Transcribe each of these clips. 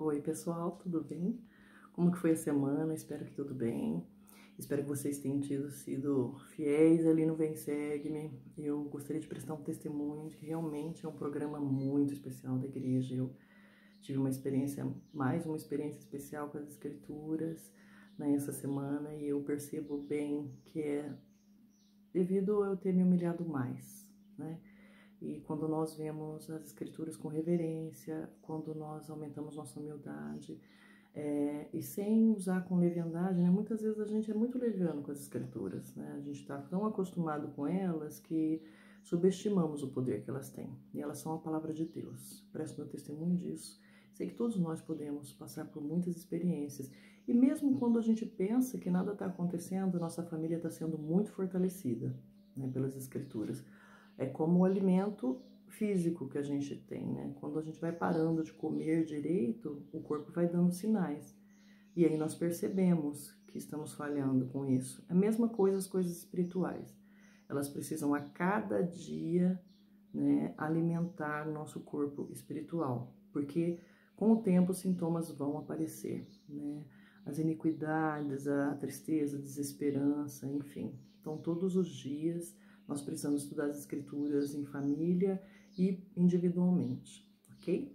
Oi, pessoal, tudo bem? Como que foi a semana? Espero que tudo bem. Espero que vocês tenham sido fiéis ali no Vem Segue-me. Eu gostaria de prestar um testemunho de que realmente é um programa muito especial da igreja. Eu tive mais uma experiência especial com as escrituras, né, essa semana, e eu percebo bem que é devido a eu ter me humilhado mais, né? E quando nós vemos as escrituras com reverência, quando nós aumentamos nossa humildade, e sem usar com leviandade, né? Muitas vezes a gente é muito leviano com as escrituras, né? A gente está tão acostumado com elas que subestimamos o poder que elas têm. E elas são a palavra de Deus. Presto meu testemunho disso. Sei que todos nós podemos passar por muitas experiências. E mesmo quando a gente pensa que nada está acontecendo, nossa família está sendo muito fortalecida, né, pelas escrituras. É como o alimento físico que a gente tem, né? Quando a gente vai parando de comer direito, o corpo vai dando sinais. E aí nós percebemos que estamos falhando com isso. É a mesma coisa as coisas espirituais. Elas precisam a cada dia, né, alimentar nosso corpo espiritual, porque com o tempo os sintomas vão aparecer, né? As iniquidades, a tristeza, a desesperança, enfim. Então todos os dias nós precisamos estudar as escrituras em família e individualmente, ok?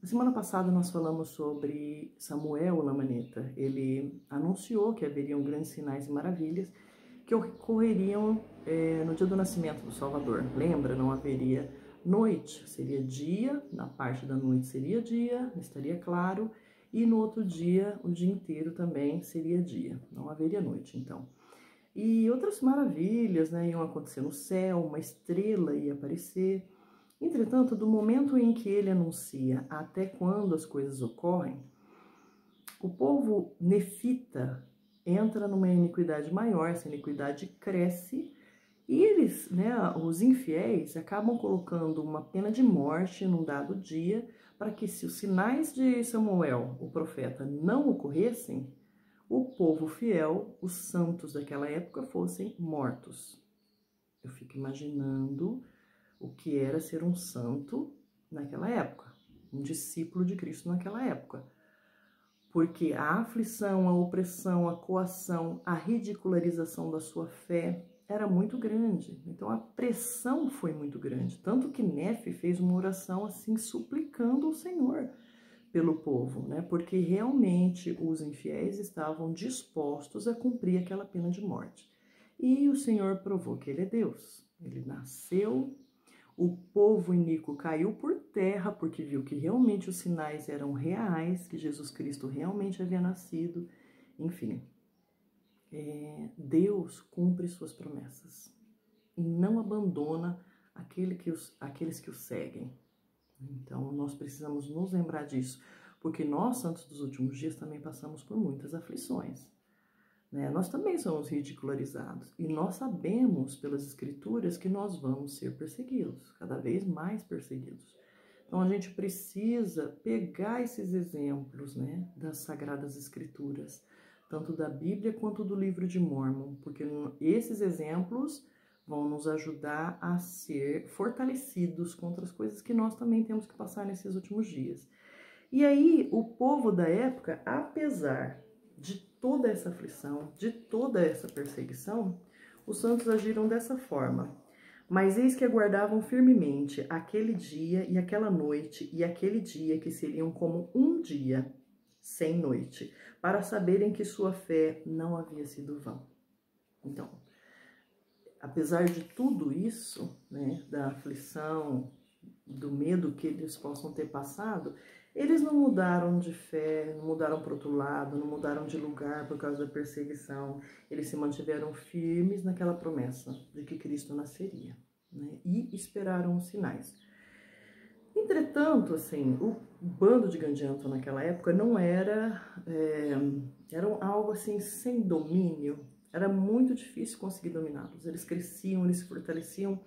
Na semana passada nós falamos sobre Samuel Lamaneta. Ele anunciou que haveriam grandes sinais e maravilhas que ocorreriam no dia do nascimento do Salvador. Lembra? Não haveria noite, seria dia, na parte da noite seria dia, estaria claro, e no outro dia, o dia inteiro também seria dia, não haveria noite, então. E outras maravilhas, né, iam acontecer no céu, uma estrela ia aparecer. Entretanto, do momento em que ele anuncia até quando as coisas ocorrem, o povo nefita entra numa iniquidade maior, essa iniquidade cresce, e eles, né, os infiéis, acabam colocando uma pena de morte num dado dia, para que se os sinais de Samuel, o profeta, não ocorressem, o povo fiel, os santos daquela época, fossem mortos. Eu fico imaginando o que era ser um santo naquela época, um discípulo de Cristo naquela época. Porque a aflição, a opressão, a coação, a ridicularização da sua fé era muito grande. Então a pressão foi muito grande. Tanto que Nefe fez uma oração assim, suplicando ao Senhor pelo povo, né? Porque realmente os infiéis estavam dispostos a cumprir aquela pena de morte. E o Senhor provou que Ele é Deus. Ele nasceu, o povo iníquo caiu por terra, porque viu que realmente os sinais eram reais, que Jesus Cristo realmente havia nascido. Enfim, Deus cumpre suas promessas e não abandona aqueles que o seguem. Então, nós precisamos nos lembrar disso, porque nós, santos dos últimos dias, também passamos por muitas aflições, né? Nós também somos ridicularizados e nós sabemos pelas escrituras que nós vamos ser perseguidos, cada vez mais perseguidos. Então, a gente precisa pegar esses exemplos, né, das Sagradas Escrituras, tanto da Bíblia quanto do livro de Mórmon, porque esses exemplos vão nos ajudar a ser fortalecidos contra as coisas que nós também temos que passar nesses últimos dias. E aí, o povo da época, apesar de toda essa aflição, de toda essa perseguição, os santos agiram dessa forma. Mas eis que aguardavam firmemente aquele dia e aquela noite e aquele dia que seriam como um dia sem noite, para saberem que sua fé não havia sido vã. Então, apesar de tudo isso, né, da aflição, do medo que eles possam ter passado, eles não mudaram de fé, não mudaram para outro lado, não mudaram de lugar por causa da perseguição. Eles se mantiveram firmes naquela promessa de que Cristo nasceria, né, e esperaram os sinais. Entretanto, assim, o bando de Gadianton naquela época não era, era algo assim sem domínio. Era muito difícil conseguir dominá-los. Eles cresciam, eles se fortaleciam.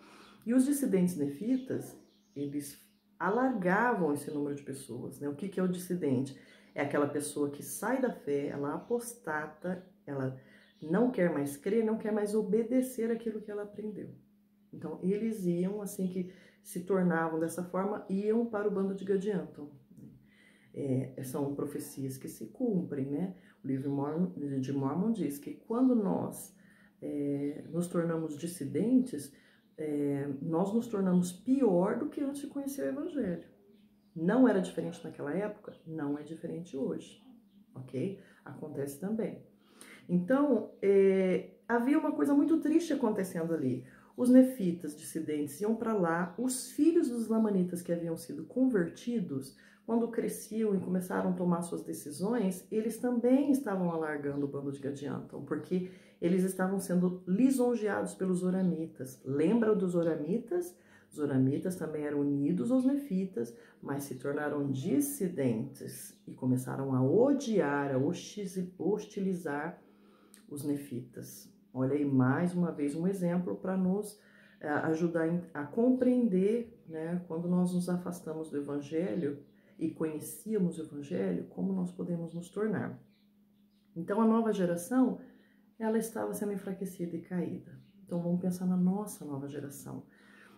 E os dissidentes nefitas, eles alargavam esse número de pessoas, né? O que é o dissidente? É aquela pessoa que sai da fé, ela apostata, ela não quer mais crer, não quer mais obedecer aquilo que ela aprendeu. Então, eles iam, assim que se tornavam dessa forma, iam para o bando de Gadianton. São profecias que se cumprem, né? O livro de Mormon diz que quando nós nos tornamos dissidentes, nós nos tornamos pior do que antes de conhecer o Evangelho. Não era diferente naquela época? Não é diferente hoje, ok? Acontece também. Então, havia uma coisa muito triste acontecendo ali. Os nefitas dissidentes iam para lá, os filhos dos lamanitas que haviam sido convertidos, quando cresciam e começaram a tomar suas decisões, eles também estavam alargando o bando de Gadianton, porque eles estavam sendo lisonjeados pelos oramitas. Lembra dos oramitas? Os oramitas também eram unidos aos nefitas, mas se tornaram dissidentes e começaram a odiar, a hostilizar os nefitas. Olha aí mais uma vez um exemplo para nos ajudar a compreender, né, quando nós nos afastamos do Evangelho e conhecíamos o Evangelho, como nós podemos nos tornar. Então a nova geração, ela estava sendo enfraquecida e caída. Então vamos pensar na nossa nova geração.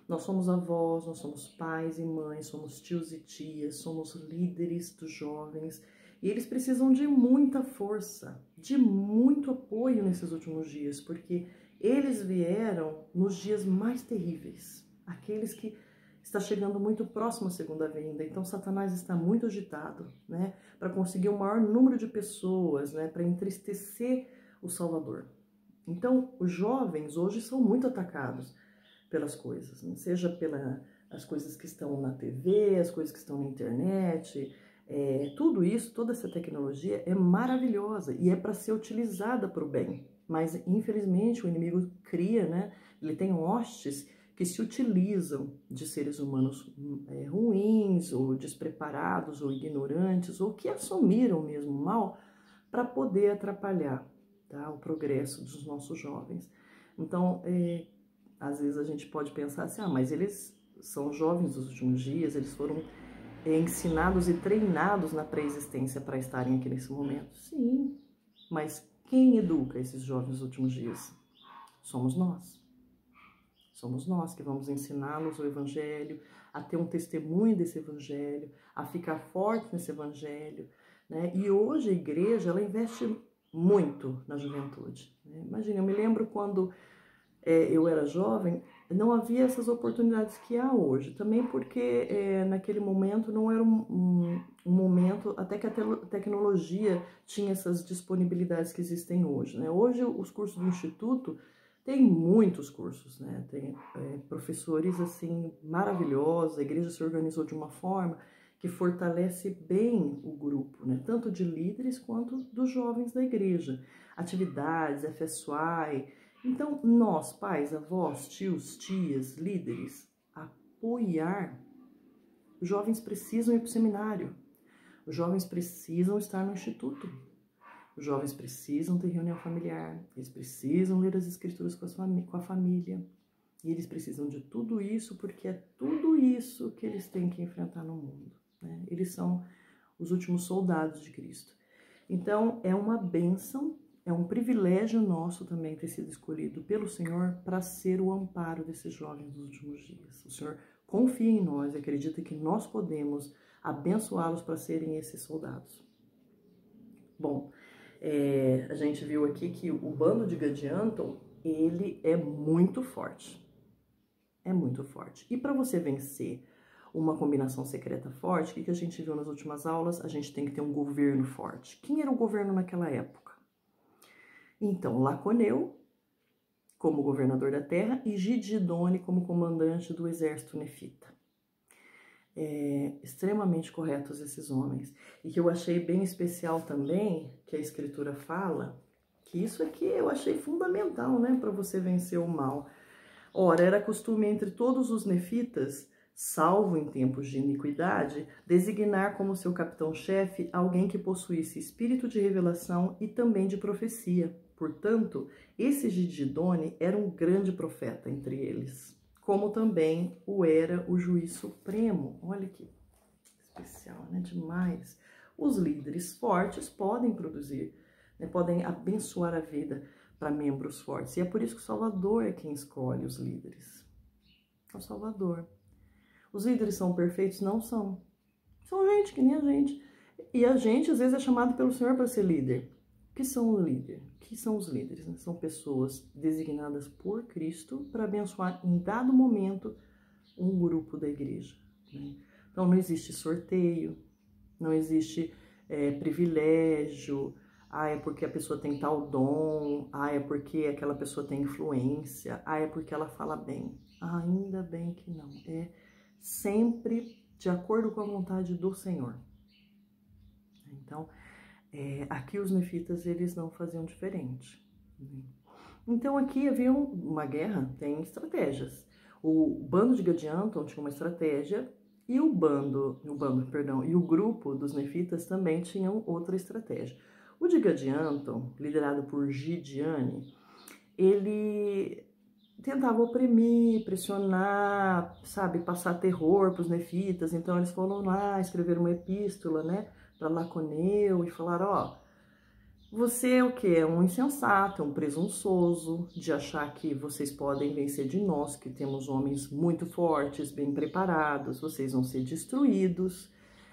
Nós somos avós, nós somos pais e mães, somos tios e tias, somos líderes dos jovens, e eles precisam de muita força, de muito apoio nesses últimos dias, porque eles vieram nos dias mais terríveis, aqueles que está chegando muito próximo à segunda vinda. Então Satanás está muito agitado, né, para conseguir um maior número de pessoas, né, para entristecer o Salvador. Então os jovens hoje são muito atacados pelas coisas, né? Seja pelas coisas que estão na TV, as coisas que estão na internet, tudo isso, toda essa tecnologia é maravilhosa e é para ser utilizada para o bem, mas infelizmente o inimigo cria, né? Ele tem hostes que se utilizam de seres humanos ruins, ou despreparados, ou ignorantes, ou que assumiram mesmo o mal para poder atrapalhar, tá, o progresso dos nossos jovens. Então, às vezes a gente pode pensar assim, mas eles são jovens dos últimos dias, eles foram ensinados e treinados na pré-existência para estarem aqui nesse momento. Sim, mas quem educa esses jovens dos últimos dias? Somos nós. Somos nós que vamos ensiná-los o Evangelho, a ter um testemunho desse Evangelho, a ficar forte nesse Evangelho, né? E hoje a igreja, ela investe muito na juventude, né? Imagina, eu me lembro quando eu era jovem, não havia essas oportunidades que há hoje. Também porque naquele momento não era um momento, até que a tecnologia tinha essas disponibilidades que existem hoje, né? Hoje os cursos do Instituto tem muitos cursos, né? Tem professores assim maravilhosos, a igreja se organizou de uma forma que fortalece bem o grupo, né? Tanto de líderes quanto dos jovens da igreja. Atividades, FSY. Então, nós, pais, avós, tios, tias, líderes, apoiar. Os jovens precisam ir para o seminário. Os jovens precisam estar no instituto. Os jovens precisam ter reunião familiar. Eles precisam ler as escrituras com a família. E eles precisam de tudo isso, porque é tudo isso que eles têm que enfrentar no mundo, né? Eles são os últimos soldados de Cristo. Então, é uma bênção. É um privilégio nosso também ter sido escolhido pelo Senhor para ser o amparo desses jovens dos últimos dias. O Senhor confia em nós e acredita que nós podemos abençoá-los para serem esses soldados. Bom, a gente viu aqui que o bando de Gadianton, ele é muito forte. É muito forte. E para você vencer uma combinação secreta forte, o que a gente viu nas últimas aulas? A gente tem que ter um governo forte. Quem era o governo naquela época? Então, Laconeu como governador da terra e Gidgidone como comandante do exército nefita. Extremamente corretos esses homens. E que eu achei bem especial também, que a escritura fala, que isso aqui eu achei fundamental, né, para você vencer o mal. Ora, era costume entre todos os nefitas, salvo em tempos de iniquidade, designar como seu capitão-chefe alguém que possuísse espírito de revelação e também de profecia. Portanto, esse Gidgidone era um grande profeta entre eles, como também o era o juiz supremo. Olha que especial, né? Demais. Os líderes fortes podem produzir, né? Podem abençoar a vida para membros fortes. E é por isso que o Salvador é quem escolhe os líderes. É o Salvador. Os líderes são perfeitos? Não são. São gente que nem a gente. E a gente, às vezes, é chamado pelo Senhor para ser líder. O que são os líderes? O que são os líderes? Né? São pessoas designadas por Cristo para abençoar em dado momento um grupo da igreja. Né? Então, não existe sorteio, não existe privilégio, é porque a pessoa tem tal dom, é porque aquela pessoa tem influência, é porque ela fala bem. Ainda bem que não. É sempre de acordo com a vontade do Senhor. Então, aqui os nefitas, eles não faziam diferente. Então, aqui havia uma guerra, tem estratégias. O bando de Gadianton tinha uma estratégia e o grupo dos nefitas também tinham outra estratégia. O de Gadianton, liderado por Gideane, ele tentava oprimir, pressionar, sabe, passar terror para os nefitas. Então eles foram lá, escreveram uma epístola, né, para Laconeu e falaram, ó, você é o quê? É um insensato, é um presunçoso de achar que vocês podem vencer de nós, que temos homens muito fortes, bem preparados, vocês vão ser destruídos.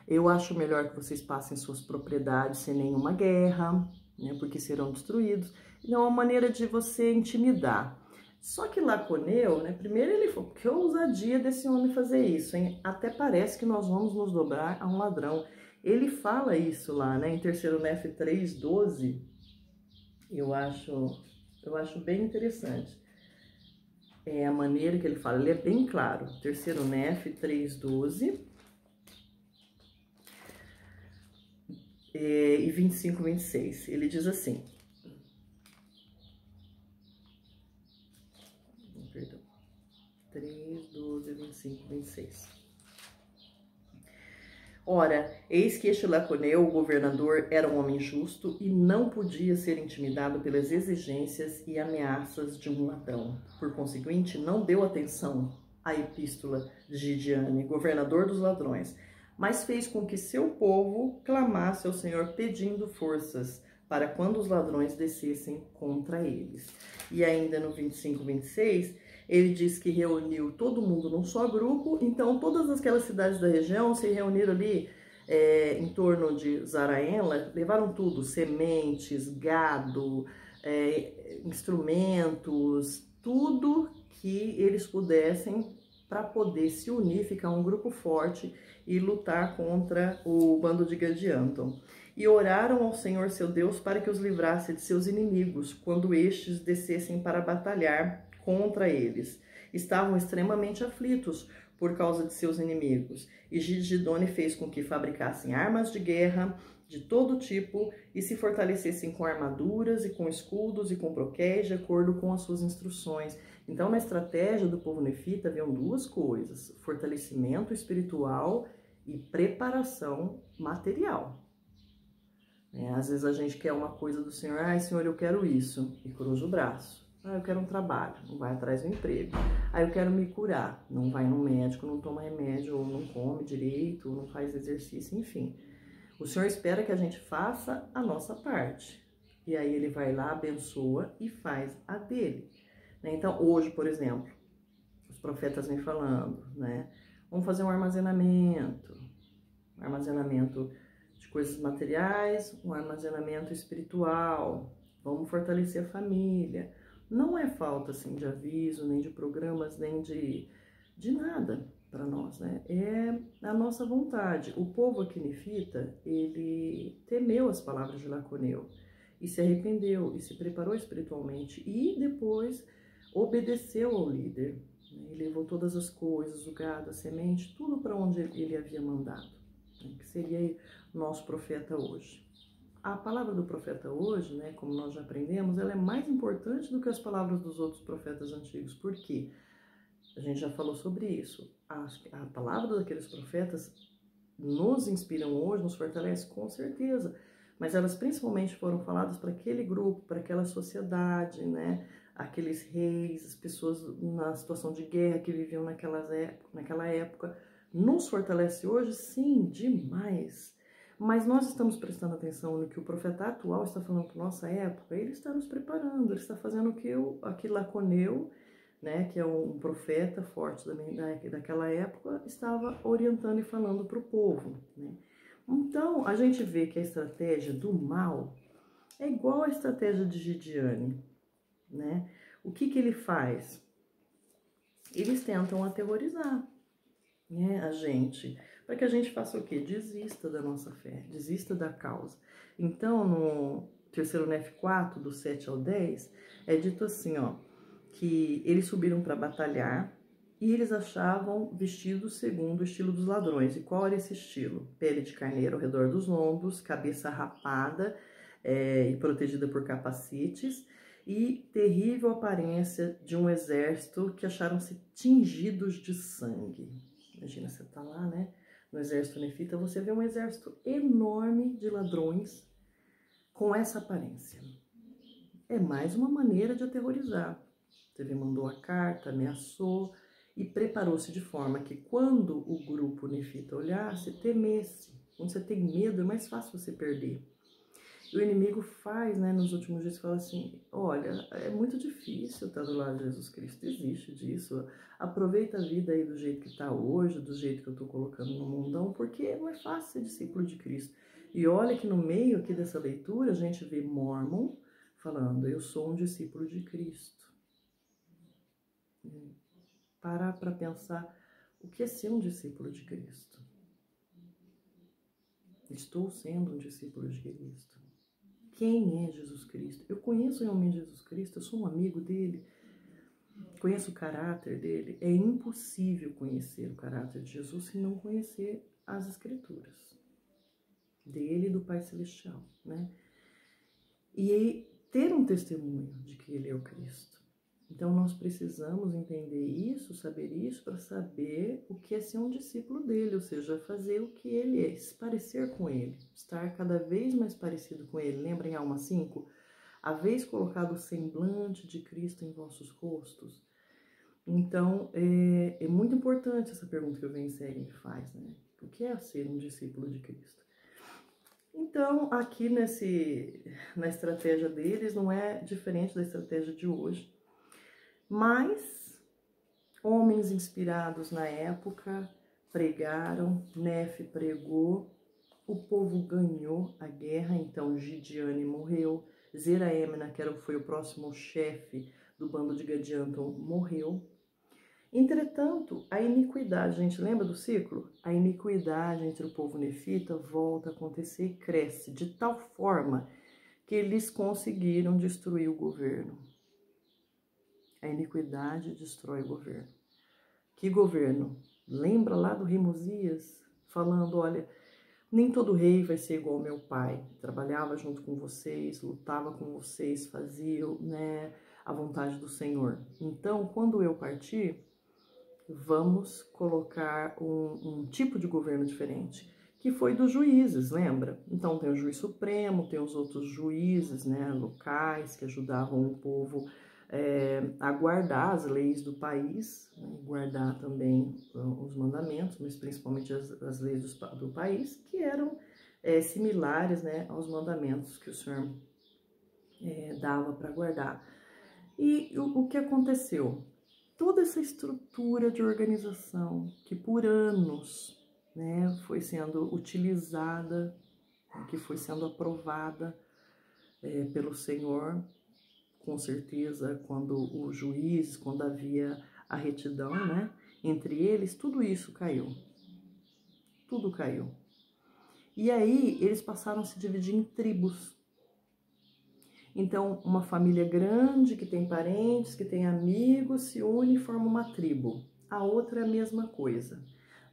Eu acho melhor que vocês passem suas propriedades sem nenhuma guerra, né, porque serão destruídos. Então é uma maneira de você intimidar. Só que Laconeu, né, primeiro ele falou, que ousadia desse homem fazer isso, hein? Até parece que nós vamos nos dobrar a um ladrão. Ele fala isso lá, né, em 3º Nef 3:12, eu acho bem interessante. É a maneira que ele fala, ele é bem claro. 3º Nef 3:12 e 25, 26. Ele diz assim, perdão, 3:12, 25, 26. Ora, eis que este Laconeu, o governador, era um homem justo e não podia ser intimidado pelas exigências e ameaças de um ladrão. Por conseguinte, não deu atenção à epístola de Gideane, governador dos ladrões, mas fez com que seu povo clamasse ao Senhor pedindo forças para quando os ladrões descessem contra eles. E ainda no 25, 26... ele diz que reuniu todo mundo num só grupo, então todas aquelas cidades da região se reuniram ali em torno de Zaraela, levaram tudo, sementes, gado, instrumentos, tudo que eles pudessem para poder se unir, ficar um grupo forte e lutar contra o bando de Gadianton. E oraram ao Senhor seu Deus para que os livrasse de seus inimigos, quando estes descessem para batalhar contra eles. Estavam extremamente aflitos por causa de seus inimigos. E Gideone fez com que fabricassem armas de guerra de todo tipo e se fortalecessem com armaduras e com escudos e com broquéis de acordo com as suas instruções. Então, na estratégia do povo nefita haviam duas coisas: fortalecimento espiritual e preparação material. Às vezes a gente quer uma coisa do Senhor, Senhor, eu quero isso, e cruza o braço. Eu quero um trabalho, não vai atrás do emprego. Eu quero me curar, não vai no médico, não toma remédio, ou não come direito, ou não faz exercício, enfim. O Senhor espera que a gente faça a nossa parte. E aí ele vai lá, abençoa e faz a dele. Então, hoje, por exemplo, os profetas vêm falando, né? Vamos fazer um armazenamento de coisas materiais, um armazenamento espiritual, vamos fortalecer a família. Não é falta, assim, de aviso, nem de programas, nem de nada para nós, né? É a nossa vontade. O povo aqui nefita, ele temeu as palavras de Laconeu e se arrependeu e se preparou espiritualmente e depois obedeceu ao líder. Ele levou todas as coisas, o gado, a semente, tudo para onde ele havia mandado, né? Que seria nosso profeta hoje. A palavra do profeta hoje, né, como nós já aprendemos, ela é mais importante do que as palavras dos outros profetas antigos. Por quê? A gente já falou sobre isso. A palavra daqueles profetas nos inspiram hoje, nos fortalece com certeza. Mas elas principalmente foram faladas para aquele grupo, para aquela sociedade, né? Aqueles reis, as pessoas na situação de guerra que viviam naquela época. Nos fortalece hoje? Sim, demais. Mas nós estamos prestando atenção no que o profeta atual está falando para nossa época. Ele está nos preparando, ele está fazendo o que Laconeu, né, que é um profeta forte daquela época, estava orientando e falando para o povo, né? Então, a gente vê que a estratégia do mal é igual à estratégia de Gideone, né? O que ele faz? Eles tentam aterrorizar, né, a gente, para que a gente faça o quê? Desista da nossa fé, desista da causa. Então, no terceiro Nef 4, do 7 ao 10, é dito assim, ó, que eles subiram para batalhar e eles achavam vestidos segundo o estilo dos ladrões. E qual era esse estilo? Pele de carneiro ao redor dos ombros, cabeça rapada e protegida por capacetes, e terrível aparência de um exército que acharam-se tingidos de sangue. Imagina, você tá lá, né, no exército nefita, você vê um exército enorme de ladrões com essa aparência. É mais uma maneira de aterrorizar. Você mandou a carta, ameaçou e preparou-se de forma que quando o grupo nefita olhasse, temesse. Quando você tem medo, é mais fácil você perder. E o inimigo faz, né, nos últimos dias, fala assim, olha, é muito difícil estar do lado de Jesus Cristo, existe disso. Aproveita a vida aí do jeito que está hoje, do jeito que eu estou colocando no mundão, porque não é fácil ser discípulo de Cristo. E olha que no meio aqui dessa leitura, a gente vê Mormon falando, eu sou um discípulo de Cristo. Parar para pensar, o que é ser um discípulo de Cristo? Estou sendo um discípulo de Cristo. Quem é Jesus Cristo? Eu conheço realmente Jesus Cristo, eu sou um amigo dele, conheço o caráter dele. É impossível conhecer o caráter de Jesus se não conhecer as Escrituras dele e do Pai Celestial, né? E ter um testemunho de que ele é o Cristo. Então, nós precisamos entender isso, saber isso, para saber o que é ser um discípulo dele, ou seja, fazer o que ele é, se parecer com ele, estar cada vez mais parecido com ele. Lembra em Alma 5? Haveis colocado o semblante de Cristo em vossos rostos? Então, é muito importante essa pergunta que o Vensegue me faz, né? O que é ser um discípulo de Cristo? Então, aqui na estratégia deles, não é diferente da estratégia de hoje. Mas homens inspirados na época pregaram, Nef pregou, o povo ganhou a guerra, então Gideone morreu, Zeraemna, que foi o próximo chefe do bando de Gadianton, morreu. Entretanto, a iniquidade, a gente lembra do ciclo? A iniquidade entre o povo nefita volta a acontecer e cresce de tal forma que eles conseguiram destruir o governo. A iniquidade destrói o governo. Que governo? Lembra lá do rei Mosias falando, olha, nem todo rei vai ser igual ao meu pai. Trabalhava junto com vocês, lutava com vocês, fazia, né, a vontade do Senhor. Então, quando eu partir, vamos colocar um tipo de governo diferente, que foi dos juízes, lembra? Então tem o juiz supremo, tem os outros juízes, né, locais, que ajudavam o povo a guardar as leis do país, né, guardar também os mandamentos, mas principalmente as leis do país, que eram similares, né, aos mandamentos que o Senhor dava para guardar. E o que aconteceu? Toda essa estrutura de organização que por anos, né, foi sendo utilizada, que foi sendo aprovada pelo Senhor, com certeza, quando o juiz, quando havia a retidão, né, entre eles, tudo isso caiu. Tudo caiu. E aí eles passaram a se dividir em tribos. Então, uma família grande, que tem parentes, que tem amigos, se une e forma uma tribo. A outra é a mesma coisa.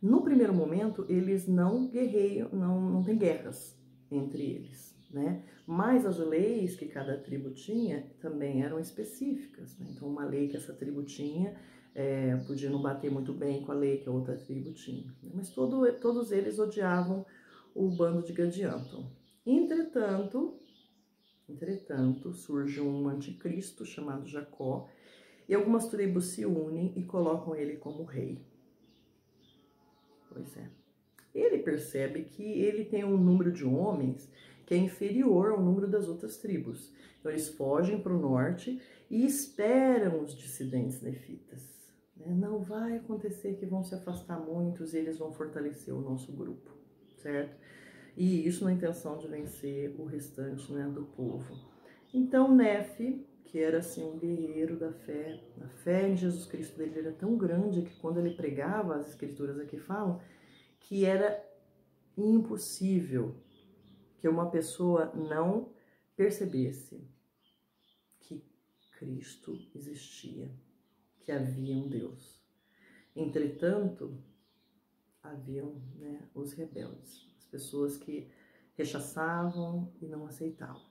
No primeiro momento, eles não guerreiam, não tem guerras entre eles, né? Mas as leis que cada tribo tinha também eram específicas, né? Então, uma lei que essa tribo tinha podia não bater muito bem com a lei que a outra tribo tinha. Né? Mas todos eles odiavam o bando de Gadianton. Entretanto, surge um anticristo chamado Jacó, e algumas tribos se unem e colocam ele como rei. Pois é. Ele percebe que ele tem um número de homens que é inferior ao número das outras tribos. Então eles fogem para o norte e esperam os dissidentes nefitas. Não vai acontecer que vão se afastar muitos e eles vão fortalecer o nosso grupo, certo? E isso na intenção de vencer o restante, né, do povo. Então, Nefe, que era assim um guerreiro da fé, a fé em Jesus Cristo dele era tão grande que quando ele pregava, as escrituras aqui falam, que era impossível que uma pessoa não percebesse que Cristo existia, que havia um Deus. Entretanto, haviam, né, os rebeldes, as pessoas que rechaçavam e não aceitavam.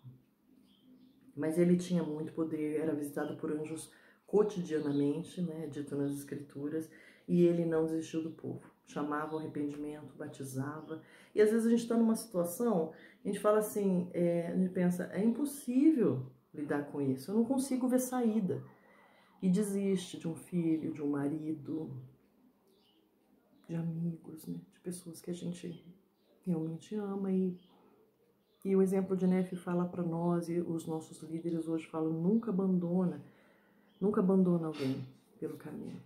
Mas ele tinha muito poder, era visitado por anjos cotidianamente, né, dito nas escrituras, e ele não desistiu do povo. Chamava ao arrependimento, batizava. E às vezes a gente está numa situação, a gente fala assim, a gente pensa, é impossível lidar com isso, eu não consigo ver saída. E desiste de um filho, de um marido, de amigos, né, de pessoas que a gente realmente ama. E o exemplo de Nefe fala para nós, e os nossos líderes hoje falam, nunca abandona alguém pelo caminho.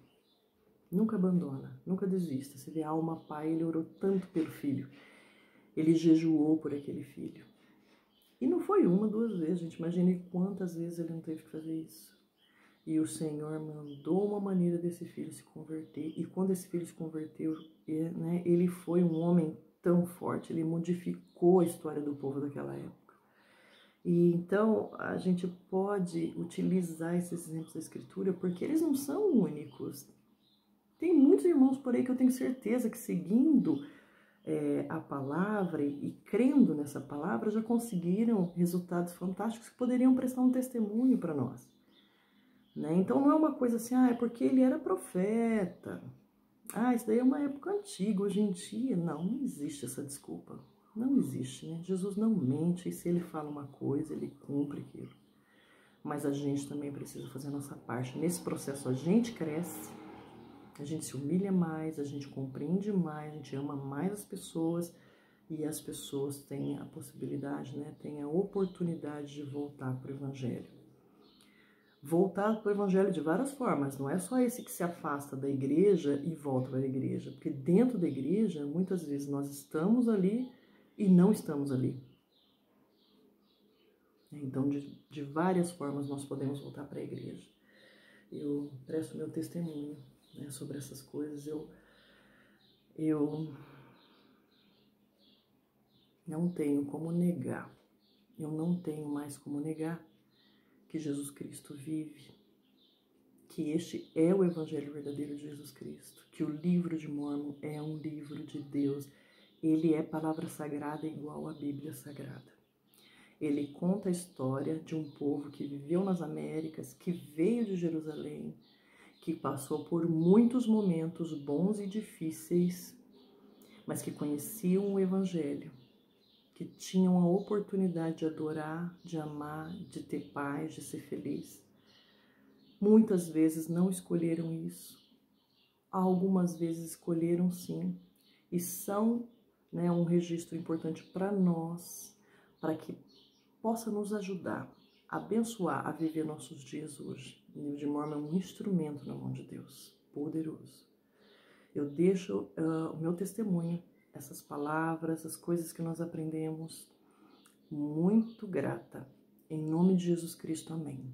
Nunca abandona, nunca desista. Você vê a alma pai, ele orou tanto pelo filho. Ele jejuou por aquele filho. E não foi uma, duas vezes, gente. Imagine quantas vezes ele não teve que fazer isso. E o Senhor mandou uma maneira desse filho se converter. E quando esse filho se converteu, né, ele foi um homem tão forte. Ele modificou a história do povo daquela época. E então a gente pode utilizar esses exemplos da Escritura porque eles não são únicos. Tem muitos irmãos por aí que eu tenho certeza que seguindo a palavra e crendo nessa palavra já conseguiram resultados fantásticos que poderiam prestar um testemunho para nós. Né? Então não é uma coisa assim, é porque ele era profeta. Isso daí é uma época antiga, hoje em dia. Não existe essa desculpa. Não existe, né? Jesus não mente e se ele fala uma coisa, ele cumpre aquilo. Mas a gente também precisa fazer a nossa parte. Nesse processo a gente cresce, a gente se humilha mais, a gente compreende mais, a gente ama mais as pessoas e as pessoas têm a possibilidade, né? Têm a oportunidade de voltar para o Evangelho. Voltar para o Evangelho de várias formas, não é só esse que se afasta da igreja e volta para a igreja, porque dentro da igreja, muitas vezes nós estamos ali e não estamos ali. Então, de várias formas nós podemos voltar para a igreja. Eu presto meu testemunho, né, sobre essas coisas. Eu não tenho como negar, eu não tenho mais como negar que Jesus Cristo vive, que este é o Evangelho verdadeiro de Jesus Cristo, que o livro de Mórmon é um livro de Deus, ele é palavra sagrada igual à Bíblia Sagrada. Ele conta a história de um povo que viveu nas Américas, que veio de Jerusalém, que passou por muitos momentos bons e difíceis, mas que conheciam o Evangelho, que tinham a oportunidade de adorar, de amar, de ter paz, de ser feliz. Muitas vezes não escolheram isso, algumas vezes escolheram sim, e são, né, um registro importante para nós, para que possa nos ajudar a abençoar, a viver nossos dias hoje. O livro de Mórmon é um instrumento na mão de Deus, poderoso. Eu deixo o meu testemunho, essas palavras, as coisas que nós aprendemos, muito grata. Em nome de Jesus Cristo, amém.